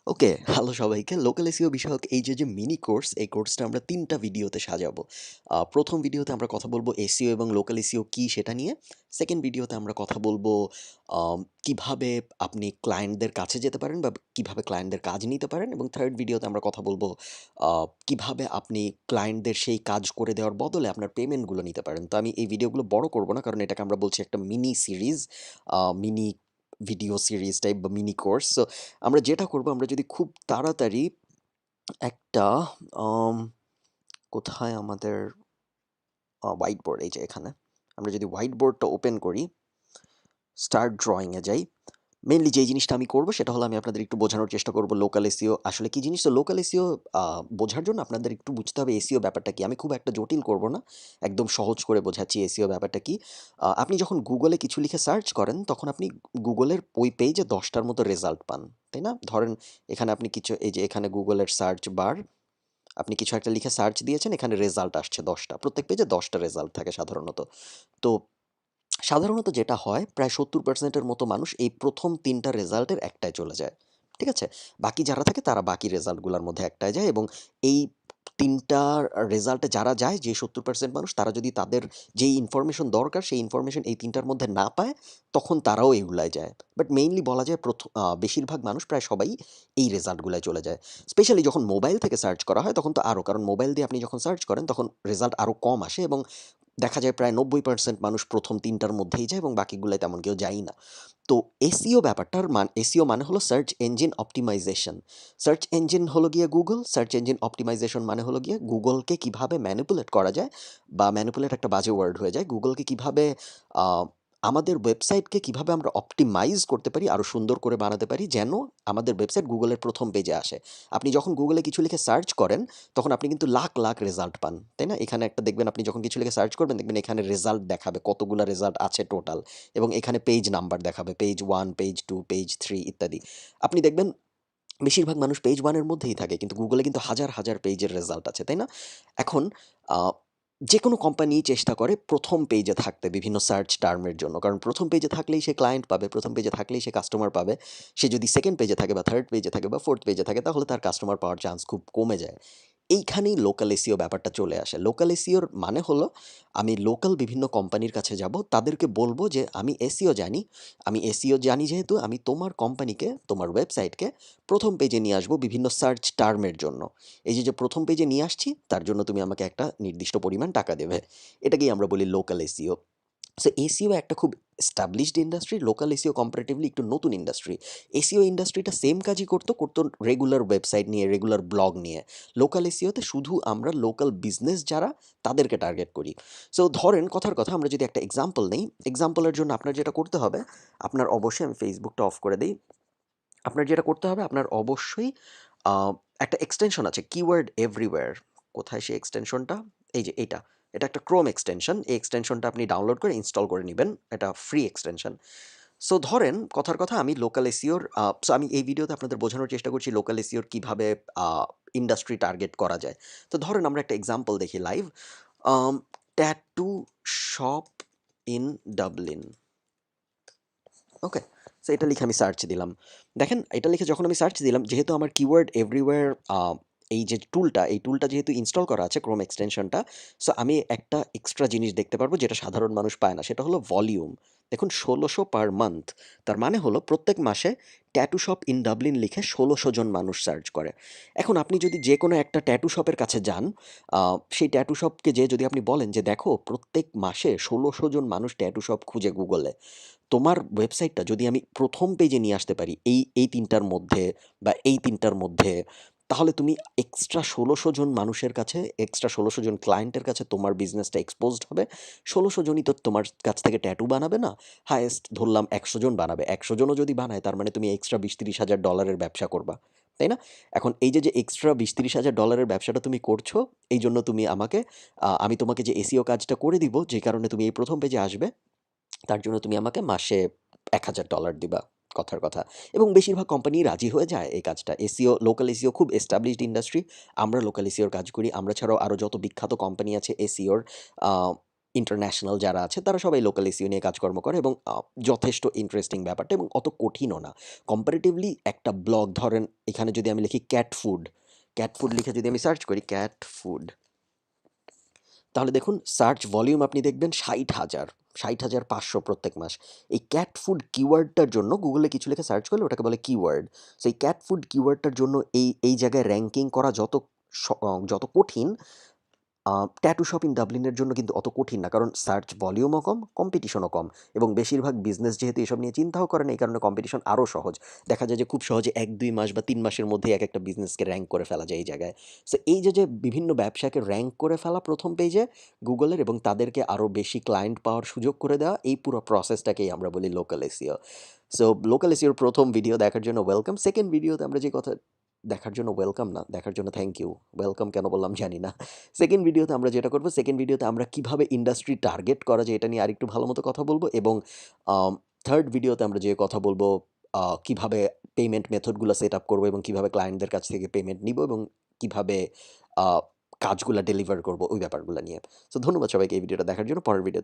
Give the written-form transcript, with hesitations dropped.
ওকে, hello সবাইকে। Local SEO বিষয়ক এই যে মিনি কোর্স, এই কোর্সটা আমরা ৩ টা ভিডিওতে সাজাবো। ১ম ভিডিওতে আমরা কথা বলবো এসইও এবং লোকাল এসইও কী সেটা নিয়ে। 2nd ভিডিওতে আমরা কথা বলবো কিভাবে আপনি ক্লায়েন্টদের কাছে যেতে পারেন বা কিভাবে ক্লায়েন্টদের কাজ নিতে পারেন এবং 3rd ভিডিওতে আমরা কথা বলবো কিভাবে আপনি ক্লায়েন্টদের সেই কাজ করে দেওয়ার বদলে আপনার পেমেন্টগুলো নিতে পারেন। তো আমি এই ভিডিওগুলো বড় করব না কারণ এটাকে আমরা বলছি একটা mini series, mini video series type বা মিনি কোর্স। সো আমরা যেটা করব আমরা যদি খুব তাড়াতাড়ি একটা আম কোথায় আমাদের হোয়াইট বোর্ড এই যে এখানে। আমরা যদি হোয়াইট বোর্ডটা ওপেন করি, স্টার্ট ড্রইং এ যাই। মেইনলি যেই জিনিসটা আমি করব সেটা হলো আমি আপনাদের একটু বোঝানোর চেষ্টা করব লোকাল এসইও আসলে কি জিনিস। তো লোকাল এসইও বোঝার জন্য আপনাদের একটু বুঝতে হবে এসইও ব্যাপারটা কি। আমি খুব একটা জটিল করব না। একদম সহজ করে বোঝাচ্ছি এসইও ব্যাপারটা কি। আপনি যখন গুগলে কিছু লিখে সার্চ করেন তখন আপনি গুগলের ওই পেজে ১০ টার মতো রেজাল্ট পান। তাই না? ধরেন এখানে আপনি কিছু এই যে এখানে গুগলের সার্চ বার, আপনি কিছু একটা লিখে সার্চ দিয়েছেন, এখানে রেজাল্ট আসছে ১০ টা। প্রত্যেক পেজে ১০ টা রেজাল্ট থাকে সাধারণত। তো সাধারণত যেটা হয় প্রায় ৭০% এর মতো মানুষ এই ১ম ৩ টা রেজাল্টের একটায় চলে যায়। ঠিক আছে? বাকি যারা থাকে তারা বাকি রেজাল্টগুলার মধ্যে একটায় যায় এবং এই ৩ টা রেজাল্টে যারা যায় যে ৭০% মানুষ তারা যদি তাদের যেই ইনফরমেশন দরকার সেই ইনফরমেশন এই ৩ টার মধ্যে না পায়, তখন তারাও এগুলায় যায়। বাট মেইনলি বলা যায় বেশিরভাগ মানুষ প্রায় সবাই এই রেজাল্টগুলায় চলে যায়। স্পেশালি যখন মোবাইল থেকে সার্চ করা হয় তখন তো আরও। কারণ মোবাইল দিয়ে আপনি যখন সার্চ করেন তখন রেজাল্ট আরও কম আসে এবং দেখা যায় প্রায় ৯০% মানুষ ১ম ৩ টার মধ্যেই যায় এবং বাকিগুলায় তেমন কেউ যায়ই না। তো এসইও ব্যাপারটার এসইও মানে হলো search engine optimisation. Search engine হলো গিয়ে গুগল, সার্চ ইঞ্জিন অপটিমাইজেশন মানে হলো গিয়ে গুগলকে কিভাবে ম্যানিপুলেট করা যায় বা ম্যানিপুলেট একটা বাজে ওয়ার্ড হয়ে যায়। গুগলকে কিভাবে আ আমাদের ওয়েবসাইটকে কিভাবে আমরা অপটিমাইজ করতে পারি, আরো সুন্দর করে বানাতে পারি যেন আমাদের ওয়েবসাইট গুগলের ১ম পেজে আসে। আপনি যখন গুগলে কিছু লিখে সার্চ করেন তখন আপনি কিন্তু লাখ, লাখ রেজাল্ট পান। তাই না? এখানে একটা দেখবেন আপনি যখন কিছু লিখে সার্চ করবেন দেখবেন এখানে রেজাল্ট দেখাবে কতগুলা রেজাল্ট আছে টোটাল এবং এখানে পেজ নাম্বার দেখাবে। পেজ 1, পেজ 2, পেজ 3 ইত্যাদি। আপনি দেখবেন বেশিরভাগ মানুষ পেজ 1 এর মধ্যেই থাকে। কিন্তু গুগলে কিন্তু হাজার, হাজার পেজের রেজাল্ট আছে। তাই না? এখন আ যেকোনো কোম্পানি চেষ্টা করে ১ম পেজে থাকতে বিভিন্ন সার্চ টার্ম এর জন্য। কারণ ১ম পেজে থাকলেই সে ক্লায়েন্ট পাবে, ১ম পেজে থাকলেই সে কাস্টমার পাবে। সে যদি 2nd পেজে থাকে বা 3rd পেজে থাকে বা 4th পেজে থাকে তাহলে তার কাস্টমার পাওয়ার চান্স খুব কমে যায়। এইখানেই লোকাল এসইও ব্যাপারটা চলে আসে। লোকাল এসইওর মানে হলো আমি লোকাল বিভিন্ন কোম্পানির কাছে যাব, তাদেরকে বলব যে আমি এসইও জানি। আমি এসইও জানি যেহেতু আমি তোমার কোম্পানিকে, তোমার ওয়েবসাইটকে ১ম পেজে নিয়ে আসবো বিভিন্ন সার্চ টার্ম এর জন্য। এই যে ১ম পেজে নিয়ে আসছি তার জন্য তুমি আমাকে একটা নির্দিষ্ট পরিমাণ টাকা দেবে। এটাকেই আমরা বলি লোকাল এসইও। সো এসইও একটা খুব established industry, local SEO comparatively একটু নতুন ইন্ডাস্ট্রি। এসইও ইন্ডাস্ট্রিটা সেম কাজই করতো রেগুলার ওয়েবসাইট নিয়ে, রেগুলার ব্লগ নিয়ে। লোকাল এসইওতে শুধু আমরা লোকাল বিজনেস যারা তাদেরকে টার্গেট করি। সো ধরেন কথার কথা আমরা যদি একটা এক্সাম্পল নেই, এক্সাম্পলের জন্য আপনার যেটা করতে হবে, আপনার অবশ্যই আমি ফেসবুকটা অফ করে দেই। আপনার যেটা করতে হবে আপনার অবশ্যই আ একটা এক্সটেনশন আছে কিওয়ার্ড এভরিওয়্যার। কোথায় সেই এক্সটেনশনটা? এই যে এইটা। এটা একটা ক্রোম এক্সটেনশন। এই এক্সটেনশনটা আপনি ডাউনলোড করে ইনস্টল করে নিবেন। এটা ফ্রি এক্সটেনশন। সো ধরেন কথার কথা আমি লোকাল এসইওর সো আমি এই ভিডিওতে আপনাদের বোঝানোর চেষ্টা করছি লোকাল এসইওর কিভাবে আ ইন্ডাস্ট্রি টার্গেট করা যায়। তো ধরেন আমরা একটা এক্সাম্পল দেখি live. Um tattoo shop in Dublin. Okay. So এটা লিখে আমি সার্চ দিলাম। দেখেন এটা লিখে যখন আমি সার্চ দিলাম যেহেতু আমার কিওয়ার্ড এভরিওয়্যার আ এই যে টুলটা, এই টুলটা যেহেতু ইনস্টল করা আছে ক্রোম এক্সটেনশনটা, সো আমি একটা এক্সট্রা জিনিস দেখতে পারবো যেটা সাধারণ মানুষ পায় না। সেটা হলো ভলিউম। দেখুন ১৬০০ পার মান্থ। তার মানে হলো প্রত্যেক মাসে ট্যাটু শপ ইন ডাবলিন লিখে ১৬০০ জন মানুষ সার্চ করে। এখন আপনি যদি যেকোনো একটা ট্যাটু শপের কাছে যান, সেই ট্যাটু শপকে যেয়ে যদি আপনি বলেন যে, "দেখো প্রত্যেক মাসে ১৬০০ জন মানুষ ট্যাটু শপ খুঁজে গুগলে। তোমার ওয়েবসাইটটা যদি আমি ১ম পেজে নিয়ে আসতে পারি এই ৩ টার মধ্যে বা এই ৩ টার মধ্যে, তাহলে তুমি এক্সট্রা ১৬০০ জন মানুষের কাছে, এক্সট্রা ১৬০০ জন ক্লায়েন্টের কাছে তোমার বিজনেসটা এক্সপোজড হবে। ১৬০০ জনই তো তোমার কাছ থেকে ট্যাটু বানাবে না। হাইয়েস্ট ধরলাম ১০০ জন বানাবে। ১০০ জনও যদি বানায় তার মানে তুমি এক্সট্রা ২০-৩০ হাজার ডলারের ব্যবসা করবা। তাই না? এখন এই যে এক্সট্রা ২০-৩০ হাজার ডলারের ব্যবসাটা তুমি করছো, এইজন্য তুমি আমাকে আমি তোমাকে যে এসইও কাজটা করে দিব, যে কারণে তুমি এই ১ম পেজে আসবে তার জন্য তুমি আমাকে মাসে $১,০০০ দিবা, কথার কথা। এবং বেশিরভাগ কোম্পানি রাজি হয়ে যায় এই কাজটা। এসইও, লোকাল এসইও খুব এস্টাবলিশড ইন্ডাস্ট্রি। আমরা লোকাল এসইওর কাজ করি। আমরা ছাড়াও আরও যত বিখ্যাত কোম্পানি আছে এসইওর, ইন্টারন্যাশনাল যারা আছে তারা সবাই লোকাল এসইও নিয়ে কাজকর্ম করে এবং যথেষ্ট ইন্টারেস্টিং ব্যাপারটা এবং অত কঠিনও না। কম্পারেটিভলি একটা ব্লগ ধরেন এখানে যদি আমি লিখি ক্যাট ফুড লিখে যদি আমি সার্চ করি ক্যাট ফুড, তাহলে দেখুন সার্চ ভলিউম আপনি দেখবেন ৬০,৫০০ প্রত্যেক মাস। এই ক্যাট ফুড কিওয়ার্ডটার জন্য গুগলে কিছু লিখে সার্চ করলে ওটাকে বলে কিওয়ার্ড। সো এই ক্যাট ফুড কিওয়ার্ডটার জন্য এই জায়গায় র্যাঙ্কিং করা যত কঠিন, ট্যাটু শপ ইন ডাবলিনের জন্য কিন্তু অত কঠিন না, কারণ সার্চ ভলিউমও কম, কম্পিটিশনও কম এবং বেশিরভাগ বিজনেস যেহেতু এসব নিয়ে চিন্তাও করে না, এই কারণে কম্পিটিশন আরও সহজ। দেখা যায় যে খুব সহজে ১-২ মাস বা ৩ মাসের মধ্যে একটা বিজনেসকে র্যাঙ্ক করে ফেলা যায় এই জায়গায়। সো এই যে বিভিন্ন ব্যবসাকে র্যাঙ্ক করে ফেলা প্রথম পেজে গুগলের এবং তাদেরকে আরও বেশি ক্লায়েন্ট পাওয়ার সুযোগ করে দেওয়া, এই পুরো প্রসেসটাকেই আমরা বলি লোকাল এসইও। সো লোকাল এসইওর প্রথম ভিডিও দেখার জন্য ওয়েলকাম। সেকেন্ড ভিডিওতে আমরা যে কথা দেখার জন্য ওয়েলকাম না, দেখার জন্য থ্যাংক ইউ। ওয়েলকাম কেন বললাম জানি না। সেকেন্ড ভিডিওতে আমরা যেটা করব, সেকেন্ড ভিডিওতে আমরা কিভাবে ইন্ডাস্ট্রি টার্গেট করা যায় এটা নিয়ে আরেকটু ভালো মতো কথা বলবো এবং থার্ড ভিডিওতে আমরা যে কথা বলবো কিভাবে পেমেন্ট মেথডগুলো সেট আপ করবো এবং কিভাবে ক্লায়েন্টদের কাছ থেকে পেমেন্ট নিব এবং কিভাবে কাজগুলো ডেলিভার করব ওই ব্যাপারগুলো নিয়ে। সো ধন্যবাদ সবাইকে এই ভিডিওটা দেখার জন্য। পরের ভিডিও